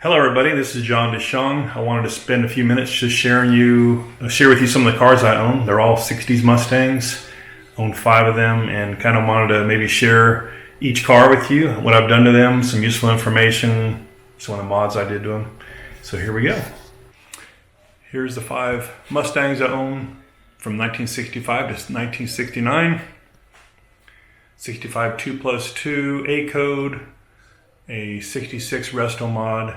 Hello everybody, this is John Dishong. I wanted to spend a few minutes just share with you some of the cars I own. They're all 60s Mustangs. I own 5 of them and kind of wanted to maybe share each car with you, what I've done to them, some useful information, some of the mods I did to them. So here we go. Here's the 5 Mustangs I own from 1965 to 1969. 65 2+2 A code, a 66 Resto mod,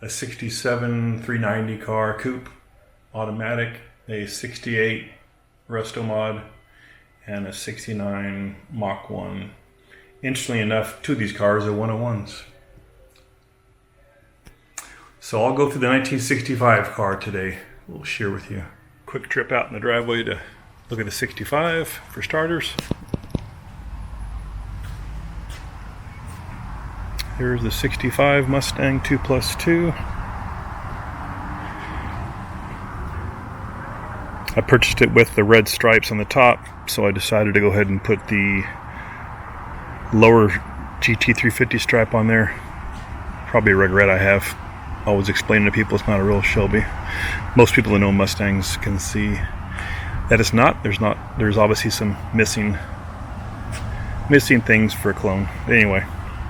a 67 390 car coupe automatic, a 68 Resto mod, and a 69 Mach 1. Interestingly enough, 2 of these cars are 101s. So I'll go through the 1965 car today. We'll share with you. Quick trip out in the driveway to look at the 65 for starters. Here's the 65 Mustang 2+2. I purchased it with the red stripes on the top, so I decided to go ahead and put the lower GT350 stripe on there. Probably a regret I have. Always explaining to people it's not a real Shelby. Most people that know Mustangs can see that it's not. There's obviously some missing things for a clone. But anyway,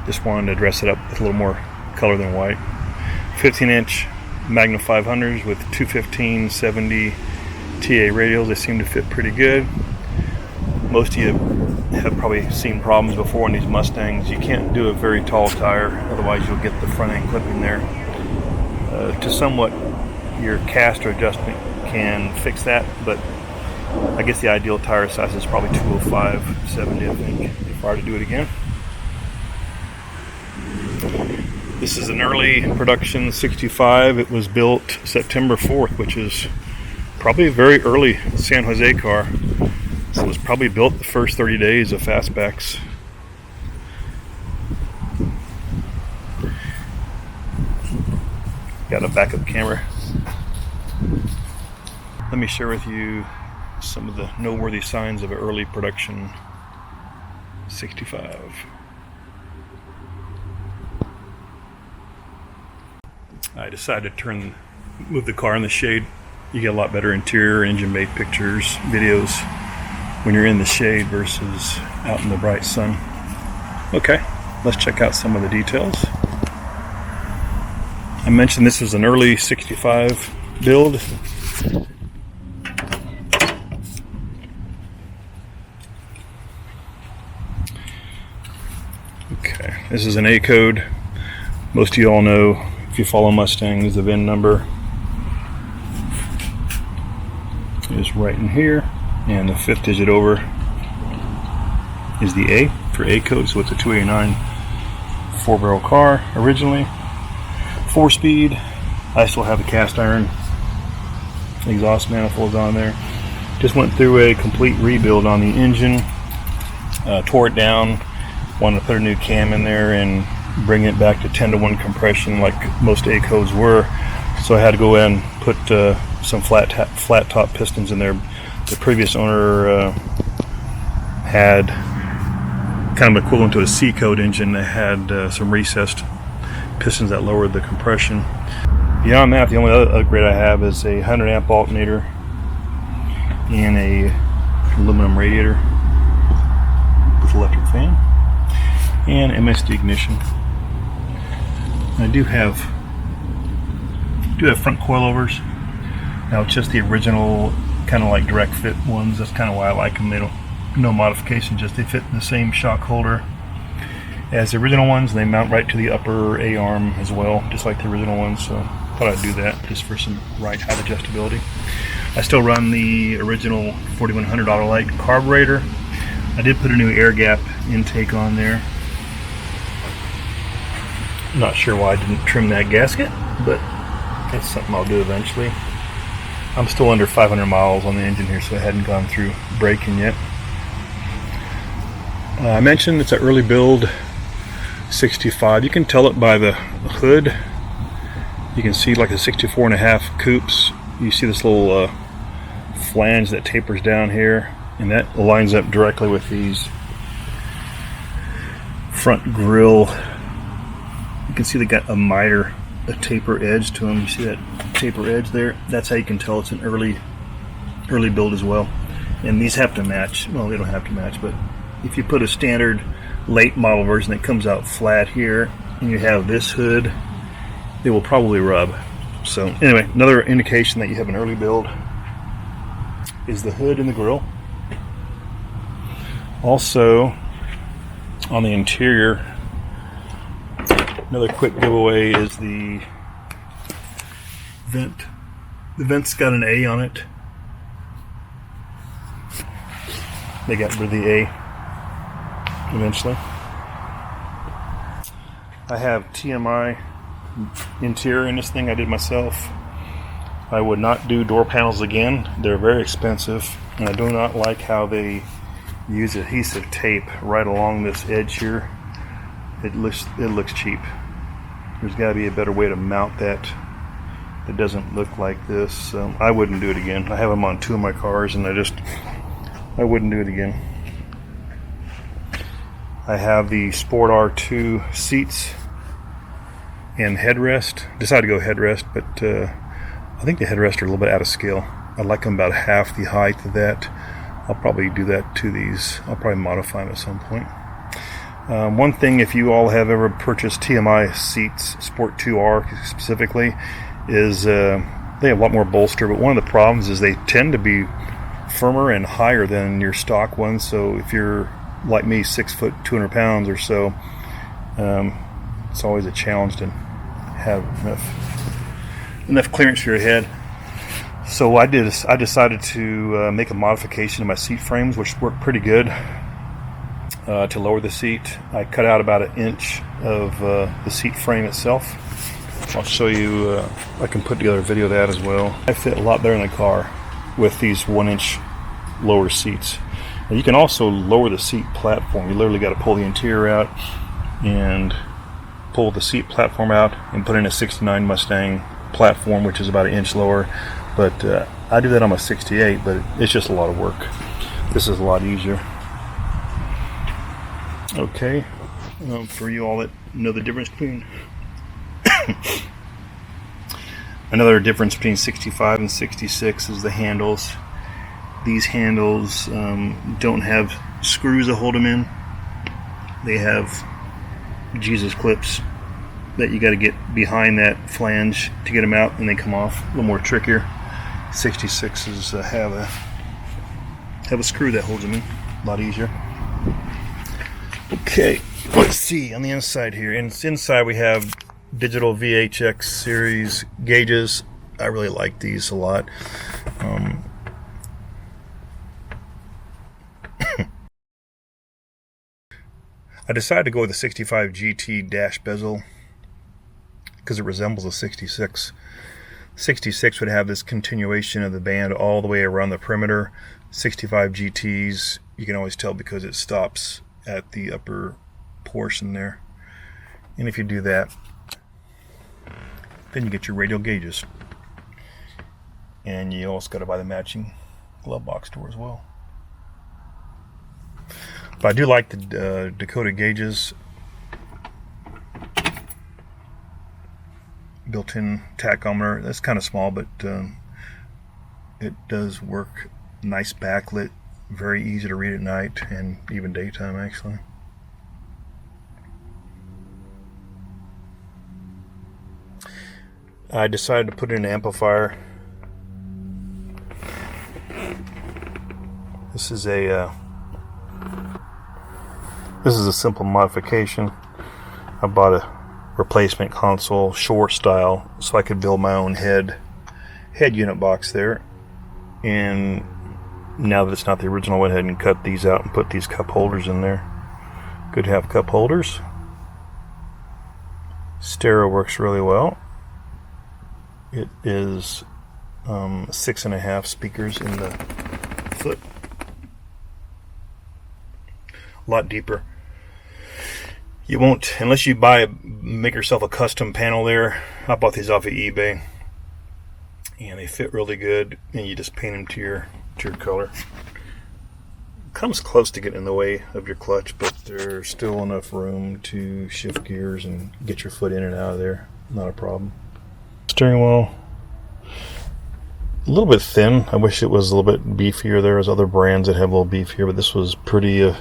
just wanted to dress it up with a little more color than white. 15-inch Magnum 500s with 215/70 TA radials. They seem to fit pretty good. Most of you have probably seen problems before in these Mustangs. You can't do a very tall tire, otherwise you'll get the front end clipping there. To somewhat, your caster adjustment can fix that, but I guess the ideal tire size is probably 205/70, I think, if I were to do it again. This is an early production 65. It was built September 4th, which is probably a very early San Jose car. So it was probably built the first 30 days of Fastbacks. Got a backup camera. Let me share with you some of the noteworthy signs of an early production 65. I decided to move the car in the shade. You get a lot better interior engine bay pictures, videos when you're in the shade versus out in the bright sun. Okay, let's check out some of the details. I mentioned this is an early 65 build. Okay, this is an A code. Most of you all know, if you follow Mustangs, the VIN number is right in here, and the 5th digit over is the A for A code. So it's a 289 4-barrel car originally, 4-speed. I still have the cast iron exhaust manifolds on there. Just went through a complete rebuild on the engine, tore it down, wanted to put a new cam in there and bring it back to 10-to-1 compression like most A codes were. So I had to go in and put some flat top pistons in there. The previous owner had kind of equivalent to a C code engine that had some recessed pistons that lowered the compression. Beyond that, the only other upgrade I have is a 100 amp alternator and a aluminum radiator with electric fan and MSD ignition. I do have front coilovers. Now it's just the original kind of like direct fit ones. That's kind of why I like them. They don't, no modification, just they fit in the same shock holder as the original ones. They mount right to the upper A arm as well, just like the original ones. So I thought I'd do that just for some ride height adjustability. I still run the original 4100 Autolite carburetor. I did put a new air gap intake on there. Not sure why I didn't trim that gasket, but that's something I'll do eventually. I'm still under 500 miles on the engine here, so I hadn't gone through braking yet. I mentioned it's an early build 65. You can tell it by the hood. You can see like the 64.5 coupes. You see this little flange that tapers down here, and that lines up directly with these front grille. You can see they got a miter a taper edge to them. You see that taper edge there? That's how you can tell it's an early build as well. And these have to match. Well, they don't have to match, but if you put a standard late model version that comes out flat here, and you have this hood, they will probably rub. So anyway, another indication that you have an early build is the hood and the grille. Also, on the interior, another quick giveaway is the vent. The vent's got an A on it. They got rid of the A eventually. I have TMI interior in this thing I did myself. I would not do door panels again. They're very expensive, and I do not like how they use adhesive tape right along this edge here. It looks cheap. There's got to be a better way to mount that doesn't look like this. I wouldn't do it again. I have them on 2 of my cars, and I wouldn't do it again. I have the Sport R2 seats and headrest. Decided to go headrest, but I think the headrests are a little bit out of scale. I'd like them about half the height of that. I'll probably do that to these. I'll probably modify them at some point. One thing, if you all have ever purchased TMI seats, Sport 2R specifically, is they have a lot more bolster, but one of the problems is they tend to be firmer and higher than your stock ones. So if you're like me, 6 foot 200 pounds or so, it's always a challenge to have enough clearance for your head. So I decided to make a modification to my seat frames, which worked pretty good. To lower the seat, I cut out about 1 inch of the seat frame itself. I'll show you, I can put together a video of that as well. I fit a lot better in the car with these 1 inch lower seats. And you can also lower the seat platform. You literally got to pull the interior out and pull the seat platform out and put in a 69 Mustang platform, which is about 1 inch lower. But I do that on my 68, but it's just a lot of work. This is a lot easier. Okay, for you all that know the difference between another difference between 65 and 66 is the handles. These handles don't have screws to hold them in. They have Jesus clips that you got to get behind that flange to get them out, and they come off a little more trickier. 66s have a screw that holds them in, a lot easier. Okay, let's see on the inside here. Inside we have digital VHX series gauges. I really like these a lot. I decided to go with the 65 GT dash bezel because it resembles a 66. 66 would have this continuation of the band all the way around the perimeter. 65 GTs, you can always tell because it stops at the upper portion there. And if you do that, then you get your radial gauges. And you also got to buy the matching glove box door as well. But I do like the Dakota gauges. Built-in tachometer. That's kind of small, but it does work. Nice backlit, very easy to read at night and even daytime actually. I decided to put in an amplifier. This is a simple modification. I bought a replacement console, short style, so I could build my own head unit box there. And now that it's not the original, I went ahead and cut these out and put these cup holders in there. Good to have cup holders. Stereo works really well. It is 6.5 speakers in the foot. A lot deeper. You won't, unless you make yourself a custom panel there. I bought these off of eBay, and they fit really good, and you just paint them to your color. Comes close to getting in the way of your clutch, but there's still enough room to shift gears and get your foot in and out of there not a problem. Steering wheel, a little bit thin. I wish it was a little bit beefier. There's other brands that have a little beefier, but this was pretty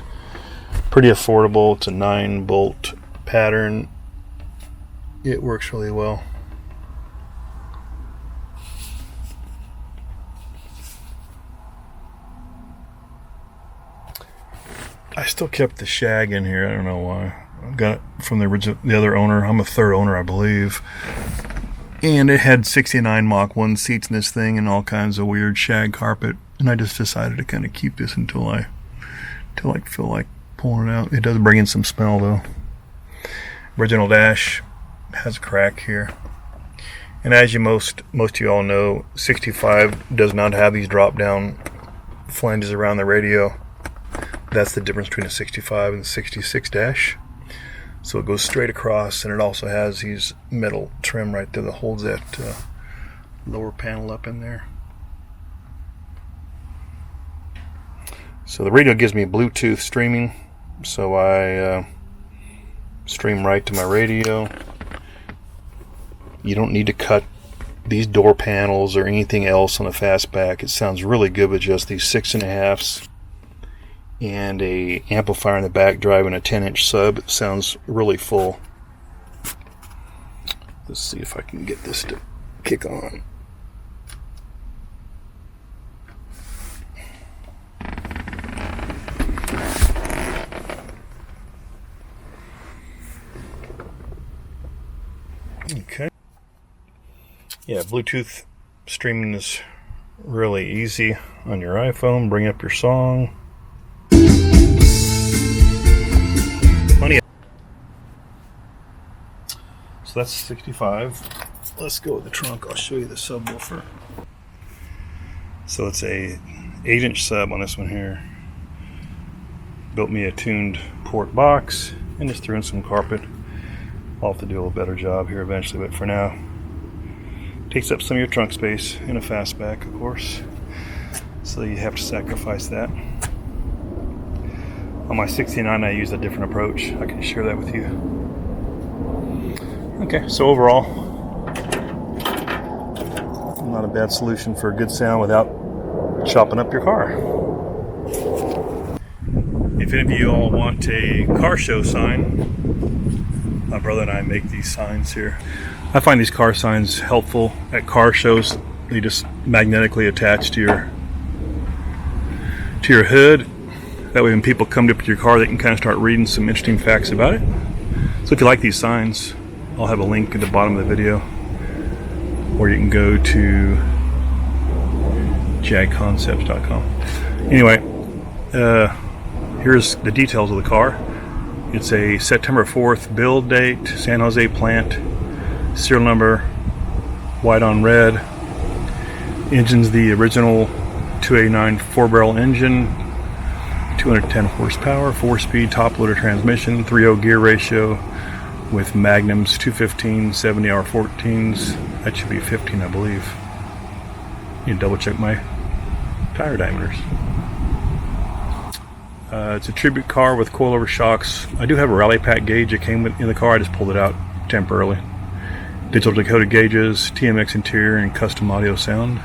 affordable. It's a 9-bolt pattern. It works really well. I still kept the shag in here. I don't know why. I got it from the other owner. I'm a third owner, I believe. And it had 69 Mach 1 seats in this thing and all kinds of weird shag carpet. And I just decided to kind of keep this until I feel like pulling it out. It does bring in some smell though. Original dash has a crack here. And as most of you all know, 65 does not have these drop down flanges around the radio. That's the difference between a 65 and the 66 dash. So it goes straight across, and it also has these metal trim right there that holds that lower panel up in there. So the radio gives me Bluetooth streaming, so I stream right to my radio. You don't need to cut these door panels or anything else on a Fastback. It sounds really good with just these 6.5s. And a amplifier in the back driving a 10-inch sub. It sounds really full. Let's see if I can get this to kick on. Okay. Yeah, Bluetooth streaming is really easy on your iPhone. Bring up your song. So that's 65. Let's go with the trunk. I'll show you the subwoofer. So it's a 8-inch sub on this one here. Built me a tuned port box and just threw in some carpet. I'll have to do a little better job here eventually, but for now, takes up some of your trunk space in a Fastback, of course. So you have to sacrifice that. On my 69, I use a different approach. I can share that with you. Okay, so overall, not a bad solution for a good sound without chopping up your car. If any of you all want a car show sign, my brother and I make these signs here. I find these car signs helpful at car shows. They just magnetically attach to your hood. That way when people come up to your car, they can kind of start reading some interesting facts about it. So if you like these signs, I'll have a link at the bottom of the video where you can go to jagconcepts.com. Anyway, here's the details of the car. It's a September 4th build date, San Jose plant, serial number, white on red. Engine's the original 289 4-barrel engine, 210 horsepower, 4-speed top-loader transmission, 3.0 gear ratio, with Magnums 215 70 R14s. That should be 15, I believe. You can double check my tire diameters. It's a tribute car with coilover shocks. I do have a rally pack gauge that came in the car. I just pulled it out temporarily. Digital decoded gauges, TMX interior, and custom audio sound.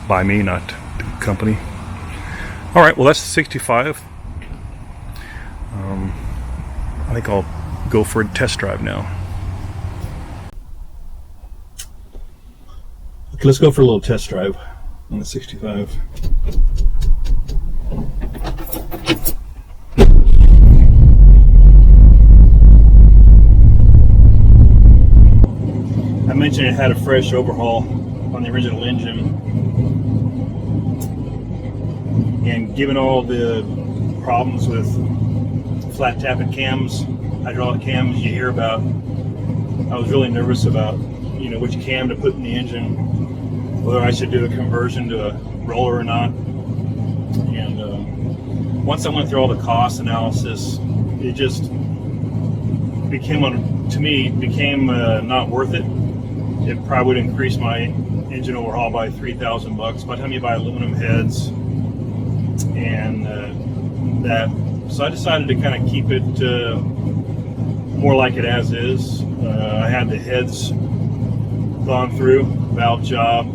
By me, not the company. Alright, well that's the 65. I think I'll go for a test drive now. Okay, let's go for a little test drive on the 65. I mentioned it had a fresh overhaul on the original engine, and given all the problems with flat tappet cams, hydraulic cams you hear about, I was really nervous about which cam to put in the engine, whether I should do a conversion to a roller or not. And once I went through all the cost analysis, it just became not worth it. It probably would increase my engine overhaul by $3,000 by the time you buy aluminum heads and that. So I decided to kind of keep it more like it as is. I had the heads gone through, valve job.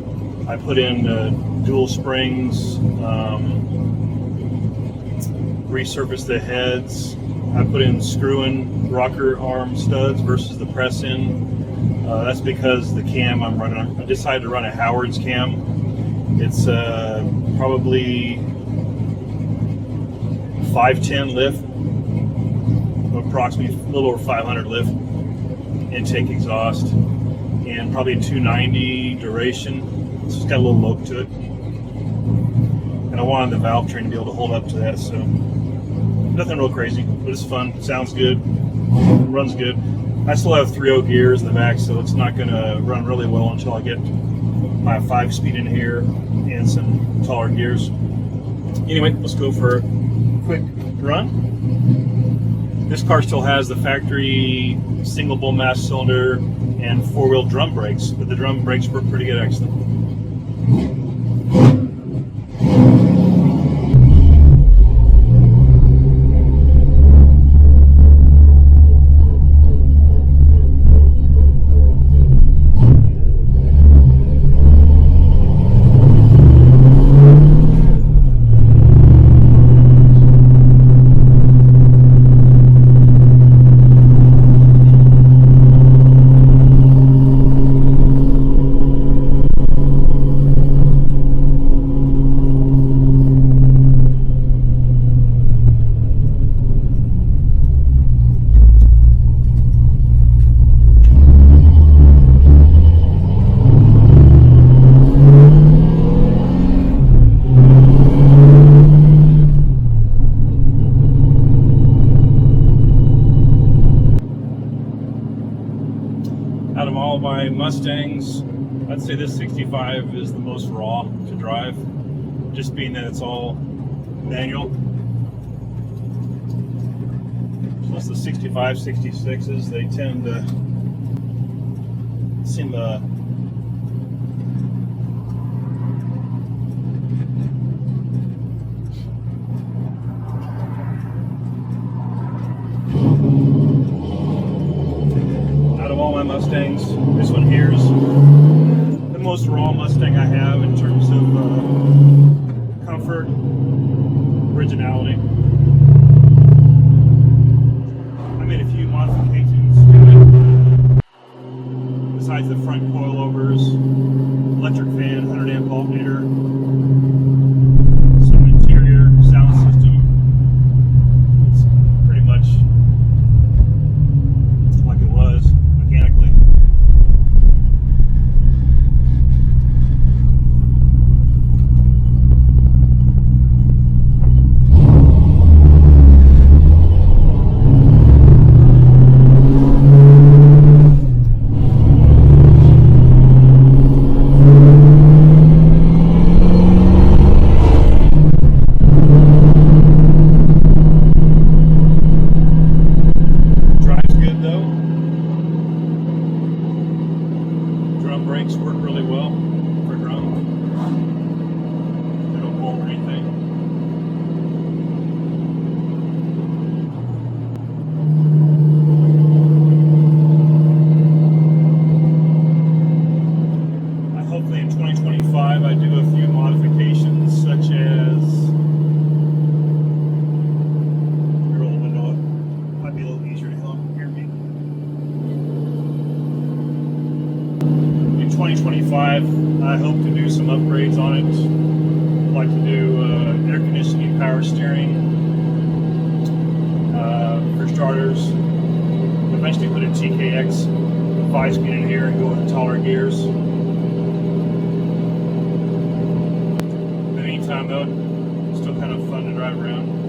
I put in dual springs, resurfaced the heads. I put in screw-in rocker arm studs versus the press-in. That's because the cam I'm running, I decided to run a Howard's cam. It's probably 510 lift, approximately a little over 500 lift intake exhaust, and probably 290 duration. It's just got a little lope to it. And I wanted the valve train to be able to hold up to that, so nothing real crazy, but it's fun. Sounds good, runs good. I still have 3.0 gears in the back, so it's not going to run really well until I get my 5-speed in here and some taller gears. Anyway, let's go for a quick run. This car still has the factory single bull mass cylinder and 4-wheel drum brakes, but the drum brakes work pretty good, actually. Out of all my Mustangs, I'd say this 65 is the most raw to drive, just being that it's all manual. Plus the 65, 66s, they tend to seem Mustangs, this one here is the most raw Mustang I have in terms of comfort, originality. I made a few modifications to it, besides the front coilovers, electric fan, 100 amp alternator, some interior sound system. It's pretty much like it was mechanically. Brakes work really well for drum. They don't pull or anything. Hopefully in 2025 I do a few modifications, such as roll the window up. Might be a little easier to hear me. 2025, I hope to do some upgrades on it. I'd like to do air conditioning, power steering, for starters. Eventually put a TKX 5-speed in here and go with taller gears. In the meantime though, it's still kind of fun to drive around.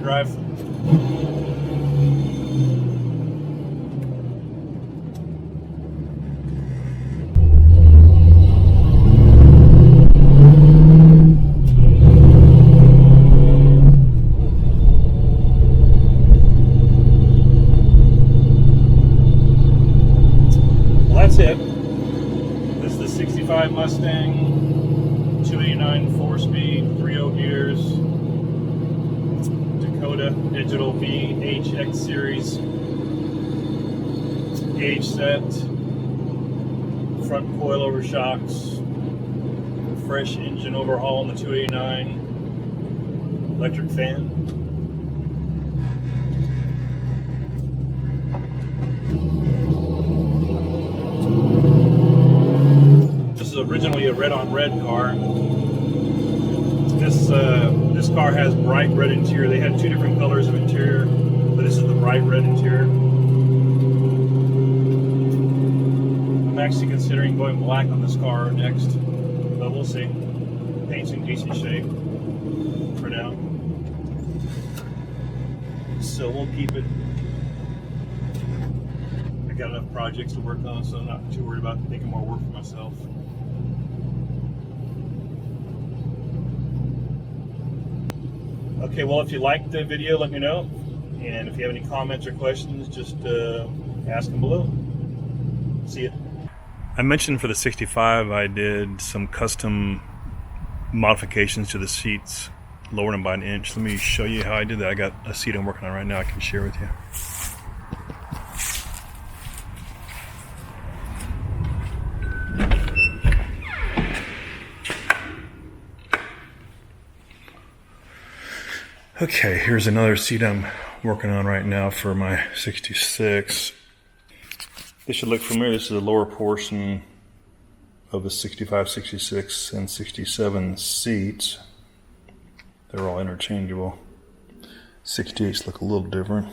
drive. That's it. This is the 65 Mustang, 289 4-speed, 3.0 gears, Dakota Digital VHX series, gauge set, front coilover shocks, fresh engine overhaul on the 289, electric fan. Originally a red-on-red car. This car has bright red interior. They had two different colors of interior, but this is the bright red interior. I'm actually considering going black on this car next, but we'll see. Paint's in decent shape for now, so we'll keep it. I got enough projects to work on, so I'm not too worried about making more work for myself. Okay, well, if you liked the video, let me know. And if you have any comments or questions, just ask them below. See ya. I mentioned for the 65, I did some custom modifications to the seats, lowered them by 1 inch. Let me show you how I did that. I got a seat I'm working on right now I can share with you. Okay, here's another seat I'm working on right now for my 66. This should look familiar. This is the lower portion of the 65, 66, and 67 seats. They're all interchangeable. 68s look a little different.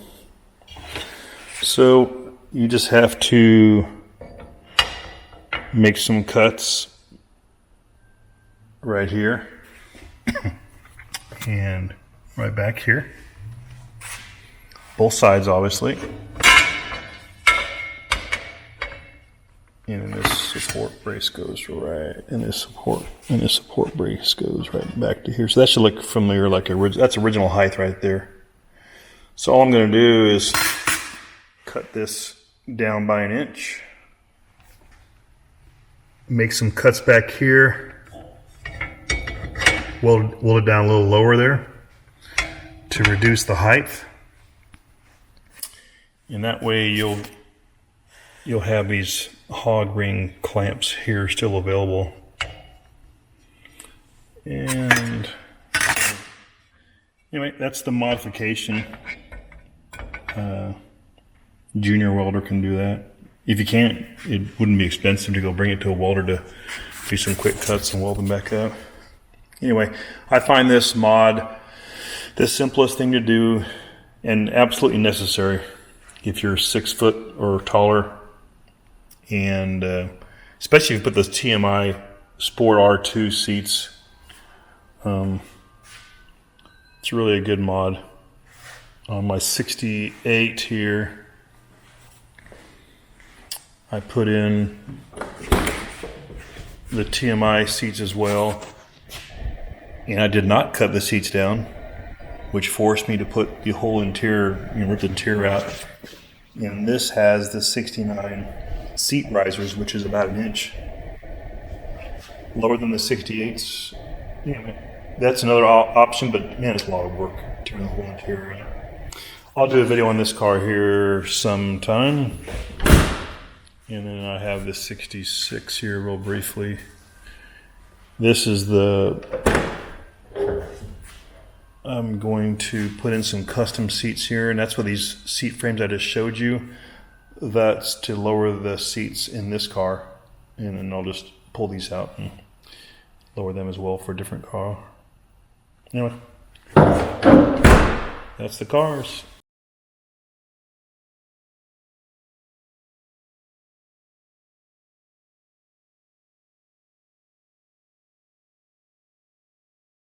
So you just have to make some cuts right here and right back here, both sides obviously, and this support brace goes right, and this support brace goes right back to here. So that should look familiar, like that's original height right there. So all I'm going to do is cut this down by 1 inch, make some cuts back here, weld it down a little lower there to reduce the height, and that way you'll have these hog ring clamps here still available. And anyway, that's the modification. Junior welder can do that. If you can't, it wouldn't be expensive to go bring it to a welder to do some quick cuts and weld them back up. Anyway, I find this mod the simplest thing to do and absolutely necessary if you're 6 foot or taller, and especially if you put those TMI Sport R2 seats. It's really a good mod. On my 68 here, I put in the TMI seats as well, and I did not cut the seats down, which forced me to put the whole interior, rip the interior out. And this has the 69 seat risers, which is about 1 inch lower than the 68s. Anyway, that's another option, but man, it's a lot of work to turn the whole interior out. I'll do a video on this car here sometime. And then I have the 66 here real briefly. This is I'm going to put in some custom seats here, and that's what these seat frames I just showed you. That's to lower the seats in this car, and then I'll just pull these out and lower them as well for a different car. Anyway, that's the cars.